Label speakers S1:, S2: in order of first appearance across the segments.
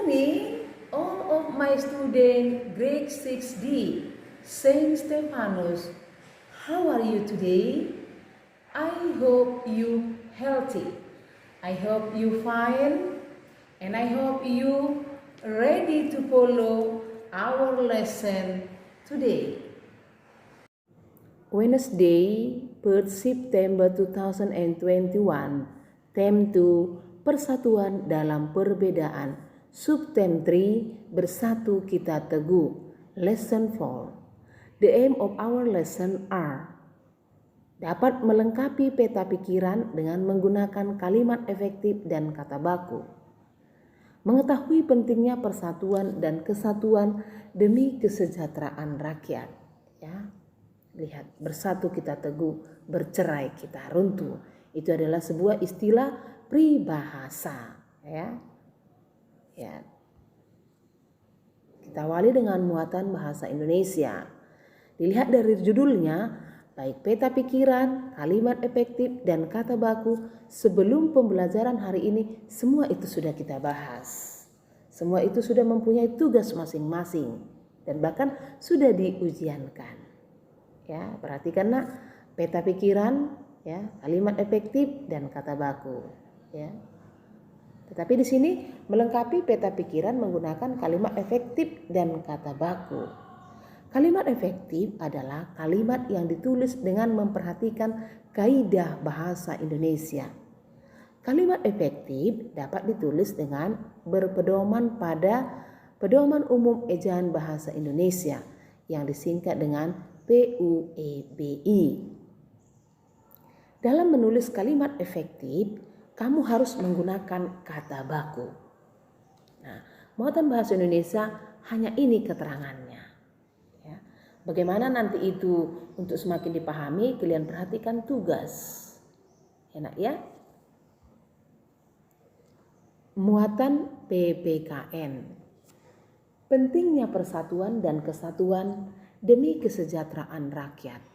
S1: morning, all of my students, grade 6D, Saint Stephanus. How are you today? I hope you healthy. I hope you fine, and I hope you ready to follow our lesson today. Wednesday, 3rd September 2021, Theme 2, Persatuan dalam Perbedaan. Subtheme 3, Bersatu Kita Teguh. Lesson 4. The aim of our lesson are: dapat melengkapi peta pikiran dengan menggunakan kalimat efektif dan kata baku. Mengetahui pentingnya persatuan dan kesatuan demi kesejahteraan rakyat. Ya, lihat, bersatu kita teguh, bercerai kita runtuh. Itu adalah sebuah istilah peribahasa. Ya. Kita awali dengan muatan bahasa Indonesia. Dilihat dari judulnya, baik peta pikiran, kalimat efektif, dan kata baku, sebelum pembelajaran hari ini, semua itu sudah kita bahas. Semua itu sudah mempunyai tugas masing-masing, dan bahkan sudah diujiankan. Ya, perhatikanlah peta pikiran, ya, kalimat efektif, dan kata baku. Ya. Tetapi di sini melengkapi peta pikiran menggunakan kalimat efektif dan kata baku. Kalimat efektif adalah kalimat yang ditulis dengan memperhatikan kaidah bahasa Indonesia. Kalimat efektif dapat ditulis dengan berpedoman pada Pedoman Umum Ejaan Bahasa Indonesia yang disingkat dengan PUEBI. Dalam menulis kalimat efektif, kamu harus menggunakan kata baku. Nah, muatan bahasa Indonesia hanya ini keterangannya. Ya. Bagaimana nanti itu untuk semakin dipahami, kalian perhatikan tugas. Enak ya? Muatan PPKN. Pentingnya persatuan dan kesatuan demi kesejahteraan rakyat.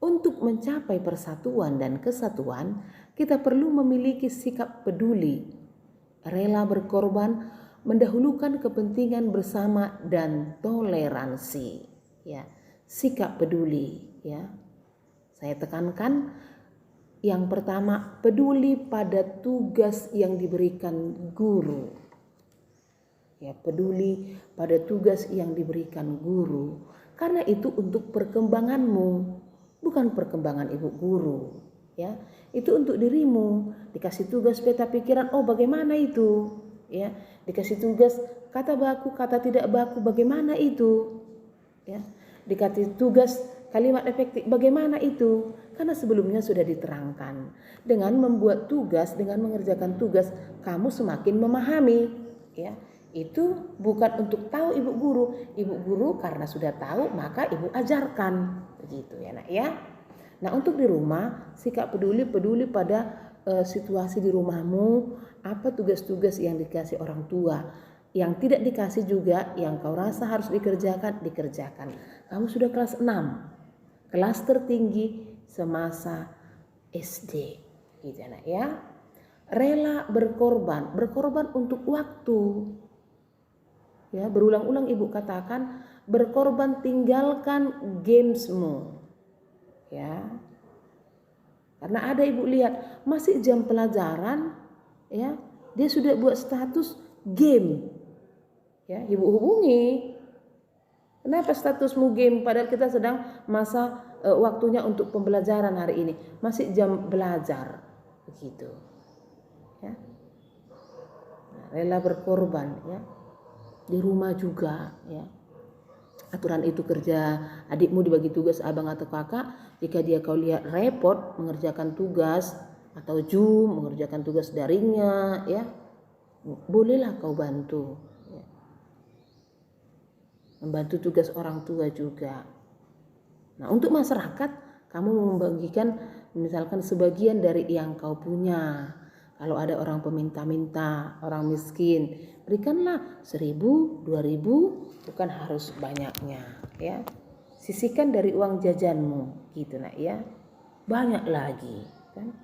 S1: Untuk mencapai persatuan dan kesatuan, kita perlu memiliki sikap peduli, rela berkorban, mendahulukan kepentingan bersama dan toleransi. Ya, sikap peduli. Ya, saya tekankan yang pertama, peduli pada tugas yang diberikan guru. Ya, peduli pada tugas yang diberikan guru, karena itu untuk perkembanganmu. Bukan perkembangan ibu guru, ya. Itu untuk dirimu. Dikasih tugas peta pikiran, oh bagaimana itu? Ya, dikasih tugas kata baku, kata tidak baku, bagaimana itu? Ya, dikasih tugas kalimat efektif, bagaimana itu? Karena sebelumnya sudah diterangkan. Dengan membuat tugas, dengan mengerjakan tugas, kamu semakin memahami, ya. Itu bukan untuk tahu ibu guru. Ibu guru karena sudah tahu maka ibu ajarkan. Begitu ya nak ya. Nah, untuk di rumah, sikap peduli pada situasi di rumahmu, apa tugas-tugas yang dikasih orang tua, yang tidak dikasih juga, yang kau rasa harus dikerjakan. Kamu sudah kelas 6, kelas tertinggi semasa SD, gitu ya nak ya. Rela berkorban untuk waktu. Ya, berulang-ulang ibu katakan, berkorban tinggalkan gamesmu. Ya. Karena ada ibu lihat masih jam pelajaran, ya, dia sudah buat status game. Ya, ibu hubungi. Kenapa statusmu game padahal kita sedang masa waktunya untuk pembelajaran hari ini, masih jam belajar. Begitu. Ya. Nah, rela berkorban, ya. Di rumah juga, ya. Aturan itu kerja adikmu dibagi tugas abang atau kakak, jika dia kau lihat repot mengerjakan tugas atau Zoom mengerjakan tugas daringnya, ya, bolehlah kau bantu, ya. Membantu tugas orang tua juga. Nah, untuk masyarakat kamu membagikan misalkan sebagian dari yang kau punya. Kalau ada orang peminta-minta, orang miskin, berikanlah 1.000, 2.000, bukan harus banyaknya, ya. Sisihkan dari uang jajanmu, gitu nak ya. Banyak lagi, kan.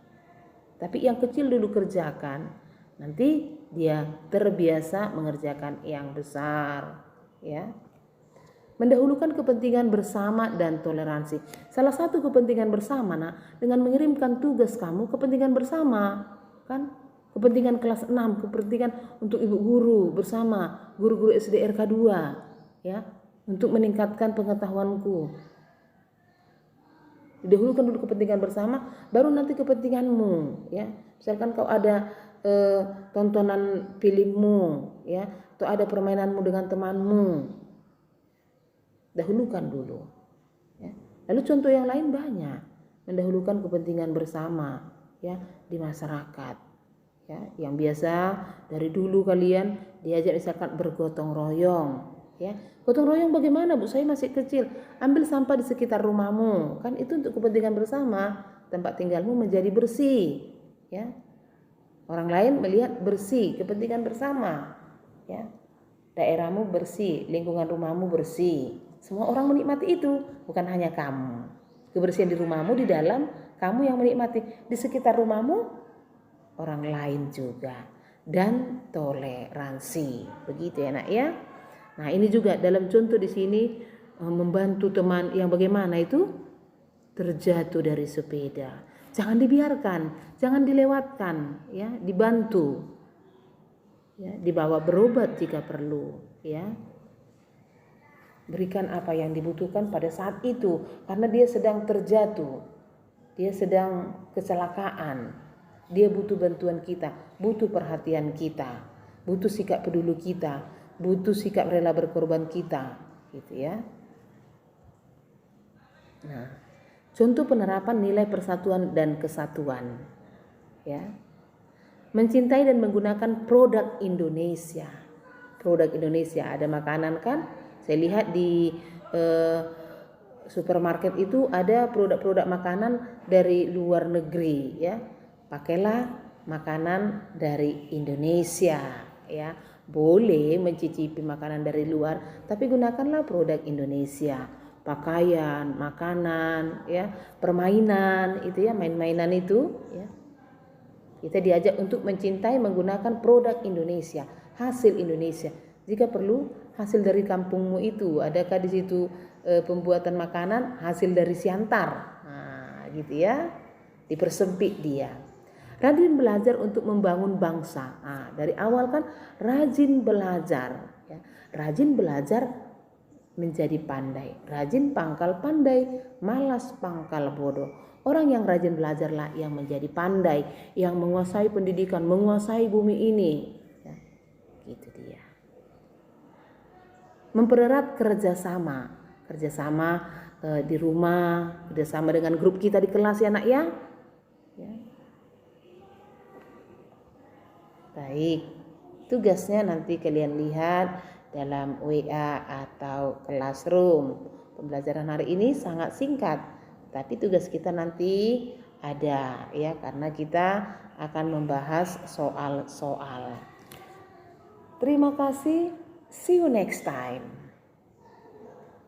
S1: Tapi yang kecil dulu kerjakan. Nanti dia terbiasa mengerjakan yang besar, ya. Mendahulukan kepentingan bersama dan toleransi. Salah satu kepentingan bersama, dengan mengirimkan tugas kamu kepentingan bersama, kan? Kepentingan kelas 6, kepentingan untuk ibu guru bersama, guru-guru SD RK 2, ya, untuk meningkatkan pengetahuanku. Didahulukan dulu kepentingan bersama, baru nanti kepentinganmu, ya. Misalkan kau ada tontonan filmmu, ya, atau ada permainanmu dengan temanmu, dahulukan dulu, ya. Lalu contoh yang lain banyak, mendahulukan kepentingan bersama, ya, di masyarakat, ya, yang biasa dari dulu kalian diajak misalkan bergotong royong, ya. Gotong royong bagaimana, Bu? Saya masih kecil, ambil sampah di sekitar rumahmu, kan itu untuk kepentingan bersama, tempat tinggalmu menjadi bersih, ya. Orang lain melihat bersih, kepentingan bersama, ya. Daerahmu bersih, lingkungan rumahmu bersih. Semua orang menikmati itu, bukan hanya kamu. Kebersihan di rumahmu, di dalam, kamu yang menikmati. Di sekitar rumahmu, orang lain juga. Dan toleransi. Begitu ya, Nak, ya. Nah, ini juga dalam contoh di sini membantu teman yang bagaimana itu terjatuh dari sepeda. Jangan dibiarkan, jangan dilewatkan, ya, dibantu. Ya, dibawa berobat jika perlu, ya. Berikan apa yang dibutuhkan pada saat itu, karena dia sedang terjatuh, dia sedang kecelakaan, dia butuh bantuan kita, butuh perhatian kita, butuh sikap peduli kita, butuh sikap rela berkorban kita, gitu ya. Nah, contoh penerapan nilai persatuan dan kesatuan, ya. Mencintai dan menggunakan produk Indonesia. Produk Indonesia, ada makanan kan? Saya lihat di supermarket itu ada produk-produk makanan dari luar negeri, ya. Pakailah makanan dari Indonesia, ya. Boleh mencicipi makanan dari luar, tapi gunakanlah produk Indonesia. Pakaian, makanan, ya, permainan itu ya, main-mainan itu, ya. Kita diajak untuk mencintai menggunakan produk Indonesia, hasil Indonesia. Jika perlu hasil dari kampungmu itu, adakah di situ pembuatan makanan hasil dari Siantar, nah, gitu ya, dipersempit dia. Rajin belajar untuk membangun bangsa. Nah, dari awal kan rajin belajar, ya. Rajin belajar menjadi pandai. Rajin pangkal pandai, malas pangkal bodoh. Orang yang rajin belajarlah yang menjadi pandai, yang menguasai pendidikan, menguasai bumi ini, ya, gitu dia. Mempererat kerjasama di rumah, kerjasama dengan grup kita di kelas ya, Nak, ya. Baik, tugasnya nanti kalian lihat dalam WA atau Classroom. Pembelajaran hari ini sangat singkat, tapi tugas kita nanti ada, ya, karena kita akan membahas soal-soal. Terima kasih, see you next time.